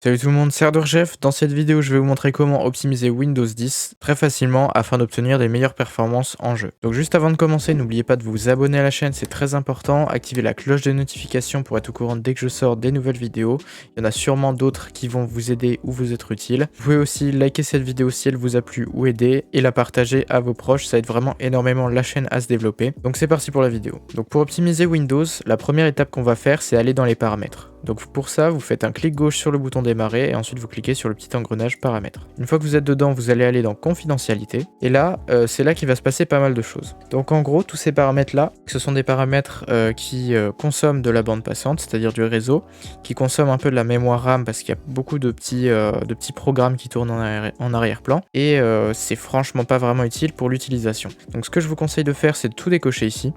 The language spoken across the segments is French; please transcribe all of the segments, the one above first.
Salut tout le monde, c'est ArdorJeff. Dans cette vidéo, je vais vous montrer comment optimiser Windows 10 très facilement afin d'obtenir des meilleures performances en jeu. Donc juste avant de commencer, n'oubliez pas de vous abonner à la chaîne, c'est très important. Activez la cloche de notification pour être au courant dès que je sors des nouvelles vidéos. Il y en a sûrement d'autres qui vont vous aider ou vous être utiles. Vous pouvez aussi liker cette vidéo si elle vous a plu ou aidé et la partager à vos proches, ça aide vraiment énormément la chaîne à se développer. Donc c'est parti pour la vidéo. Donc pour optimiser Windows, la première étape qu'on va faire, c'est aller dans les paramètres. Donc pour ça, vous faites un clic gauche sur le bouton démarrer et ensuite vous cliquez sur le petit engrenage paramètres. Une fois que vous êtes dedans, vous allez aller dans confidentialité et là, c'est là qu'il va se passer pas mal de choses. Donc en gros, tous ces paramètres là, ce sont des paramètres qui consomment de la bande passante, c'est-à-dire du réseau, qui consomment un peu de la mémoire RAM parce qu'il y a beaucoup de petits programmes qui tournent en arrière-plan et c'est franchement pas vraiment utile pour l'utilisation. Donc ce que je vous conseille de faire, c'est de tout décocher ici.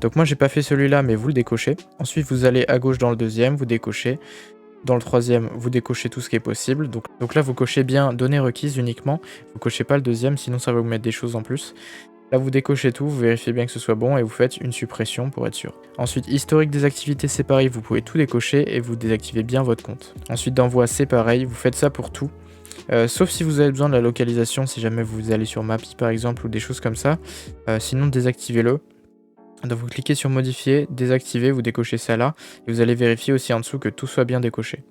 Donc moi j'ai pas fait celui-là, mais vous le décochez. Ensuite vous allez à gauche dans le deuxième, vous décochez. Dans le troisième, vous décochez tout ce qui est possible. Donc là, vous cochez bien données requises uniquement. Vous cochez pas le deuxième, sinon ça va vous mettre des choses en plus. Là, vous décochez tout, vous vérifiez bien que ce soit bon et vous faites une suppression pour être sûr. Ensuite, historique des activités, c'est pareil, vous pouvez tout décocher et vous désactivez bien votre compte. Ensuite, d'envoi, c'est pareil, vous faites ça pour tout. Sauf si vous avez besoin de la localisation, si jamais vous allez sur Mappy par exemple ou des choses comme ça. Sinon, désactivez-le. Donc vous cliquez sur modifier, désactiver, vous décochez ça là, et vous allez vérifier aussi en dessous que tout soit bien décoché.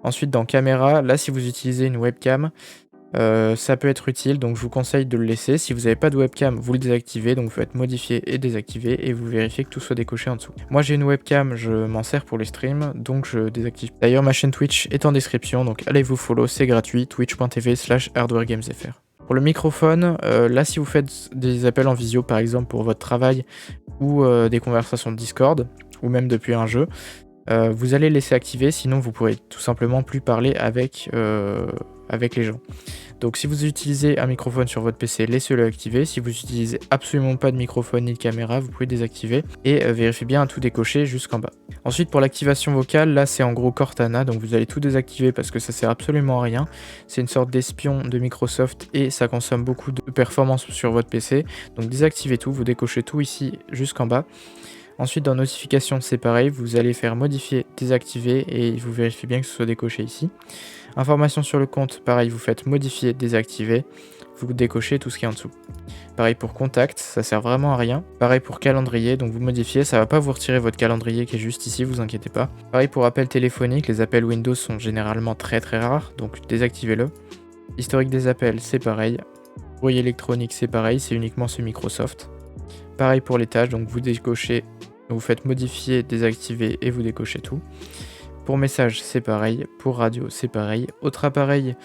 Ensuite dans caméra, là si vous utilisez une webcam, ça peut être utile, donc je vous conseille de le laisser. Si vous n'avez pas de webcam, vous le désactivez, donc vous faites modifier et désactiver, et vous vérifiez que tout soit décoché en dessous. Moi j'ai une webcam, je m'en sers pour les streams, donc je désactive. D'ailleurs ma chaîne Twitch est en description, donc allez vous follow, c'est gratuit, twitch.tv/hardwaregamesfr. Pour le microphone, là si vous faites des appels en visio par exemple pour votre travail ou des conversations de Discord, ou même depuis un jeu, vous allez laisser activer, sinon vous pourrez tout simplement plus parler avec les gens. Donc si vous utilisez un microphone sur votre PC, laissez-le activer. Si vous utilisez absolument pas de microphone ni de caméra, vous pouvez désactiver et vérifiez bien à tout décocher jusqu'en bas. Ensuite pour l'activation vocale, là c'est en gros Cortana, donc vous allez tout désactiver parce que ça sert absolument à rien. C'est une sorte d'espion de Microsoft et ça consomme beaucoup de performance sur votre PC. Donc désactivez tout, vous décochez tout ici jusqu'en bas. Ensuite dans notification c'est pareil, vous allez faire modifier, désactiver et vous vérifiez bien que ce soit décoché ici. Information sur le compte, pareil, vous faites modifier, désactiver, vous décochez tout ce qui est en dessous. Pareil pour contact, ça sert vraiment à rien. Pareil pour calendrier, donc vous modifiez, ça va pas vous retirer votre calendrier qui est juste ici, vous inquiétez pas. Pareil pour appel téléphonique, les appels Windows sont généralement très rares, donc désactivez-le. Historique des appels, c'est pareil. Courrier électronique, c'est pareil, c'est uniquement ce Microsoft. Pareil pour les tâches, donc vous décochez, vous faites modifier, désactiver et vous décochez tout. Pour message, c'est pareil. Pour radio, c'est pareil. Autre appareil,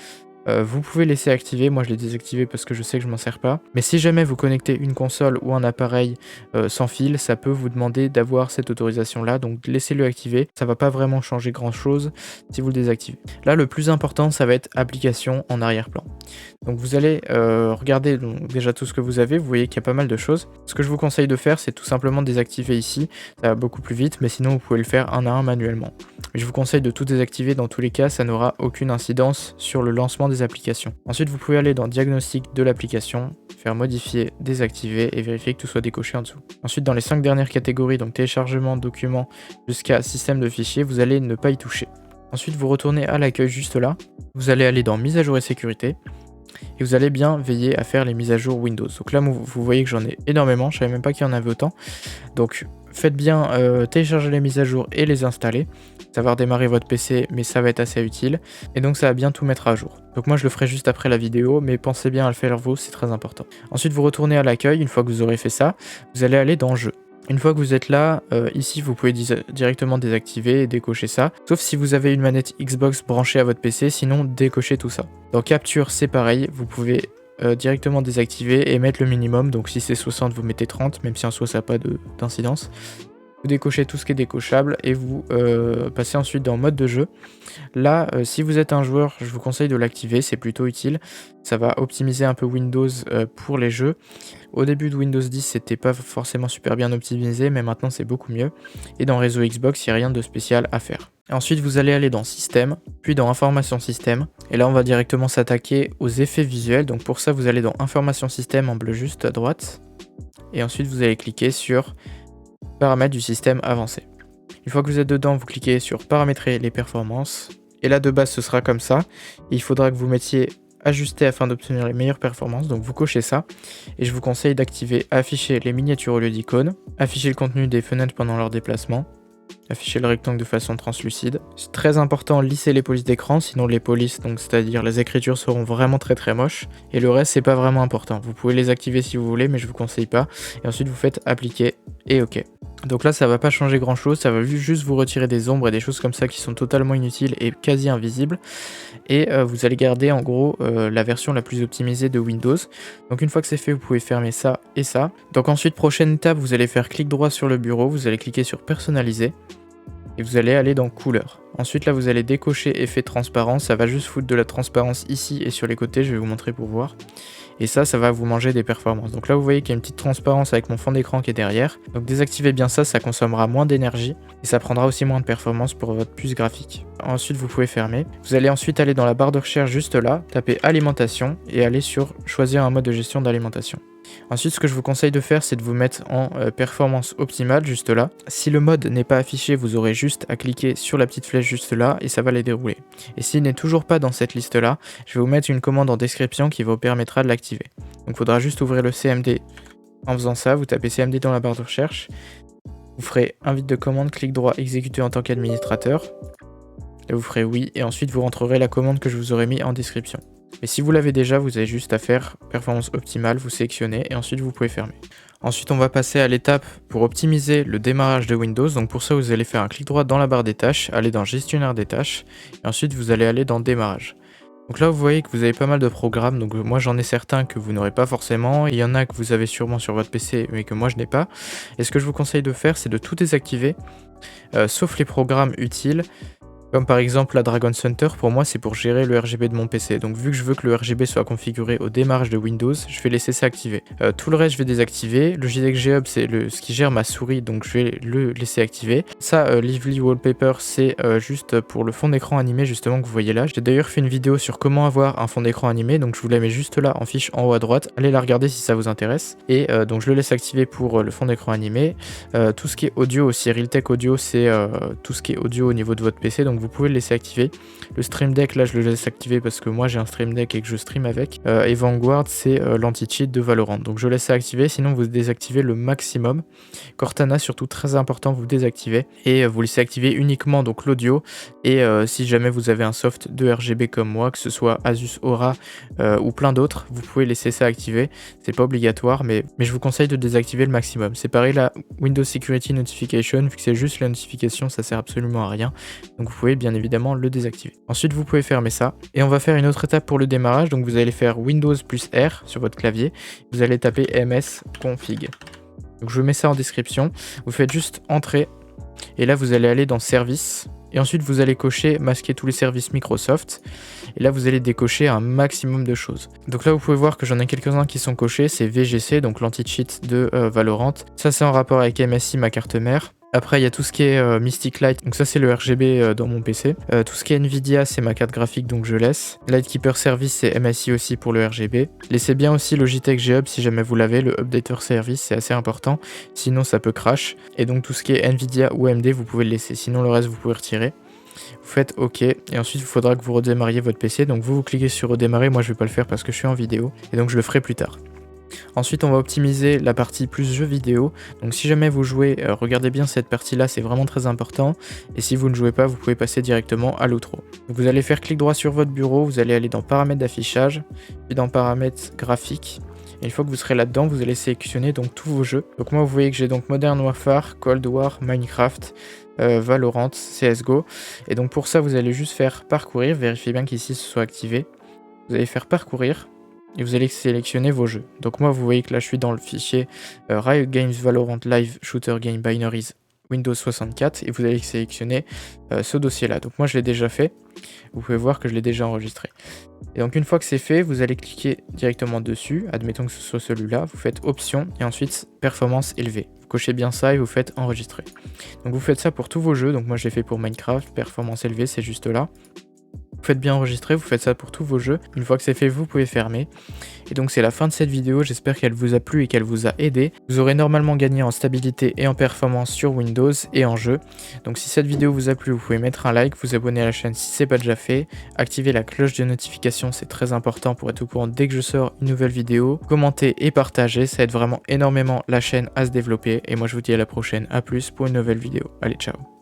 vous pouvez laisser activer. Moi, je l'ai désactivé parce que je sais que je m'en sers pas. Mais si jamais vous connectez une console ou un appareil sans fil, ça peut vous demander d'avoir cette autorisation-là. Donc, laissez-le activer. Ça va pas vraiment changer grand-chose si vous le désactivez. Là, le plus important, ça va être application en arrière-plan. Donc, vous allez regarder déjà tout ce que vous avez. Vous voyez qu'il y a pas mal de choses. Ce que je vous conseille de faire, c'est tout simplement désactiver ici. Ça va beaucoup plus vite, mais sinon, vous pouvez le faire un à un manuellement. Je vous conseille de tout désactiver dans tous les cas, ça n'aura aucune incidence sur le lancement des applications. Ensuite, vous pouvez aller dans diagnostic de l'application, faire modifier, désactiver et vérifier que tout soit décoché en dessous. Ensuite, dans les 5 dernières catégories, donc téléchargement, documents jusqu'à système de fichiers, vous allez ne pas y toucher. Ensuite, vous retournez à l'accueil juste là, vous allez aller dans mise à jour et sécurité. Et vous allez bien veiller à faire les mises à jour Windows. Donc là, vous voyez que j'en ai énormément, je savais même pas qu'il y en avait autant. Donc faites bien télécharger les mises à jour et les installer. Ça va redémarrer votre PC, mais ça va être assez utile. Et donc ça va bien tout mettre à jour. Donc moi je le ferai juste après la vidéo, mais pensez bien à le faire vous, c'est très important. Ensuite vous retournez à l'accueil, une fois que vous aurez fait ça, vous allez aller dans Jeux. Une fois que vous êtes là, ici vous pouvez directement désactiver et décocher ça, sauf si vous avez une manette Xbox branchée à votre PC, sinon décochez tout ça. Dans Capture c'est pareil, vous pouvez directement désactiver et mettre le minimum, donc si c'est 60 vous mettez 30, même si en soi ça n'a pas d'incidence. Vous décochez tout ce qui est décochable et vous passez ensuite dans mode de jeu. Là, si vous êtes un joueur, je vous conseille de l'activer, c'est plutôt utile. Ça va optimiser un peu Windows pour les jeux. Au début de Windows 10, c'était pas forcément super bien optimisé, mais maintenant c'est beaucoup mieux. Et dans réseau Xbox, il n'y a rien de spécial à faire. Ensuite, vous allez aller dans Système, puis dans Information Système. Et là, on va directement s'attaquer aux effets visuels. Donc pour ça, vous allez dans Information Système en bleu juste à droite. Et ensuite, vous allez cliquer sur Paramètres du système avancé. Une fois que vous êtes dedans, vous cliquez sur Paramétrer les performances Et là de base ce sera comme ça. Et il faudra que vous mettiez ajuster afin d'obtenir les meilleures performances, donc vous cochez ça. Et je vous conseille d'activer afficher les miniatures au lieu d'icônes, afficher le contenu des fenêtres pendant leur déplacement, afficher le rectangle de façon translucide. C'est très important, lisser les polices d'écran, sinon les polices, donc c'est-à-dire les écritures seront vraiment très moches. Et le reste c'est pas vraiment important. Vous pouvez les activer si vous voulez, mais je vous conseille pas. Et ensuite vous faites appliquer et OK. Donc là ça va pas changer grand chose, ça va juste vous retirer des ombres et des choses comme ça qui sont totalement inutiles et quasi invisibles. Et vous allez garder en gros la version la plus optimisée de Windows. Donc une fois que c'est fait, vous pouvez fermer ça et ça. Donc ensuite, prochaine étape, vous allez faire clic droit sur le bureau, vous allez cliquer sur personnaliser et vous allez aller dans couleur. Ensuite là vous allez décocher effet transparence, ça va juste foutre de la transparence ici et sur les côtés, je vais vous montrer pour voir. Et ça va vous manger des performances. Donc là vous voyez qu'il y a une petite transparence avec mon fond d'écran qui est derrière. Donc désactivez bien ça consommera moins d'énergie et ça prendra aussi moins de performance pour votre puce graphique. Ensuite vous pouvez fermer. Vous allez ensuite aller dans la barre de recherche juste là, taper alimentation et aller sur choisir un mode de gestion d'alimentation. Ensuite, ce que je vous conseille de faire, c'est de vous mettre en performance optimale, juste là. Si le mode n'est pas affiché, vous aurez juste à cliquer sur la petite flèche juste là et ça va les dérouler. Et s'il n'est toujours pas dans cette liste-là, je vais vous mettre une commande en description qui vous permettra de l'activer. Donc il faudra juste ouvrir le CMD en faisant ça, vous tapez CMD dans la barre de recherche, vous ferez invite de commande, clic droit, exécuter en tant qu'administrateur, et vous ferez oui, et ensuite vous rentrerez la commande que je vous aurai mis en description. Mais si vous l'avez déjà, vous avez juste à faire performance optimale, vous sélectionnez et ensuite vous pouvez fermer. Ensuite on va passer à l'étape pour optimiser le démarrage de Windows. Donc pour ça vous allez faire un clic droit dans la barre des tâches, aller dans gestionnaire des tâches et ensuite vous allez aller dans démarrage. Donc là vous voyez que vous avez pas mal de programmes, donc moi j'en ai certains que vous n'aurez pas forcément, il y en a que vous avez sûrement sur votre PC mais que moi je n'ai pas. Et ce que je vous conseille de faire c'est de tout désactiver, sauf les programmes utiles. Comme par exemple la Dragon Center, pour moi c'est pour gérer le RGB de mon PC. Donc vu que je veux que le RGB soit configuré au démarrage de Windows, je vais laisser ça activé. Tout le reste je vais désactiver. Le JDEC G-Hub c'est ce qui gère ma souris, donc je vais le laisser activer. Ça, Lively Wallpaper, c'est juste pour le fond d'écran animé justement que vous voyez là. J'ai d'ailleurs fait une vidéo sur comment avoir un fond d'écran animé, donc je vous la mets juste là en fiche en haut à droite. Allez la regarder si ça vous intéresse. Et donc je le laisse activer pour le fond d'écran animé. Tout ce qui est audio aussi, Realtek Audio, c'est tout ce qui est audio au niveau de votre PC, donc vous pouvez le laisser activer. Le Stream Deck, là je le laisse activer parce que moi j'ai un Stream Deck et que je stream avec. Et Vanguard, c'est l'anti-cheat de Valorant. Donc je laisse ça activer, sinon vous désactivez le maximum. Cortana, surtout très important, vous désactivez. Et vous laissez activer uniquement donc l'audio. Et si jamais vous avez un soft de RGB comme moi, que ce soit Asus Aura ou plein d'autres, vous pouvez laisser ça activer. C'est pas obligatoire, mais je vous conseille de désactiver le maximum. C'est pareil la Windows Security Notification, vu que c'est juste la notification, ça sert absolument à rien. Donc vous pouvez bien évidemment le désactiver. Ensuite vous pouvez fermer ça. Et on va faire une autre étape pour le démarrage. Donc vous allez faire Windows plus R sur votre clavier. Vous allez taper msconfig. Donc je mets ça en description. Vous faites juste entrer. Et là vous allez aller dans services. Et ensuite vous allez cocher masquer tous les services Microsoft. Et là vous allez décocher un maximum de choses. Donc là vous pouvez voir que j'en ai quelques-uns qui sont cochés. C'est VGC, donc l'anti-cheat de Valorant. Ça c'est en rapport avec MSI, ma carte mère. Après il y a tout ce qui est Mystic Light, donc ça c'est le RGB dans mon PC. Tout ce qui est Nvidia c'est ma carte graphique donc je laisse. Lightkeeper Service c'est MSI aussi pour le RGB. Laissez bien aussi Logitech G-Hub si jamais vous l'avez, le Updater Service c'est assez important, sinon ça peut crash. Et donc tout ce qui est Nvidia ou AMD vous pouvez le laisser, sinon le reste vous pouvez retirer. Vous faites OK et ensuite il faudra que vous redémarriez votre PC. Donc vous cliquez sur redémarrer, moi je vais pas le faire parce que je suis en vidéo et donc je le ferai plus tard. Ensuite on va optimiser la partie plus jeux vidéo, donc si jamais vous jouez, regardez bien cette partie là, c'est vraiment très important, et si vous ne jouez pas vous pouvez passer directement à l'outro. Donc vous allez faire clic droit sur votre bureau, vous allez aller dans paramètres d'affichage, puis dans paramètres graphiques, et une fois que vous serez là-dedans vous allez sélectionner donc tous vos jeux. Donc moi vous voyez que j'ai donc Modern Warfare, Cold War, Minecraft, Valorant, CSGO, et donc pour ça vous allez juste faire parcourir, vérifiez bien qu'ici ce soit activé, vous allez faire parcourir, et vous allez sélectionner vos jeux. Donc moi vous voyez que là je suis dans le fichier Riot Games Valorant Live Shooter Game Binaries Windows 64 et vous allez sélectionner ce dossier là. Donc moi je l'ai déjà fait, vous pouvez voir que je l'ai déjà enregistré. Et donc une fois que c'est fait, vous allez cliquer directement dessus, admettons que ce soit celui-là, vous faites option et ensuite performance élevée. Vous cochez bien ça et vous faites enregistrer. Donc vous faites ça pour tous vos jeux, donc moi je l'ai fait pour Minecraft, performance élevée c'est juste là. Vous faites bien enregistrer, vous faites ça pour tous vos jeux. Une fois que c'est fait, vous pouvez fermer. Et donc c'est la fin de cette vidéo, j'espère qu'elle vous a plu et qu'elle vous a aidé. Vous aurez normalement gagné en stabilité et en performance sur Windows et en jeu. Donc si cette vidéo vous a plu, vous pouvez mettre un like, vous abonner à la chaîne si c'est pas déjà fait, activer la cloche de notification, c'est très important pour être au courant dès que je sors une nouvelle vidéo, commenter et partager, ça aide vraiment énormément la chaîne à se développer. Et moi je vous dis à la prochaine, à plus pour une nouvelle vidéo. Allez, ciao.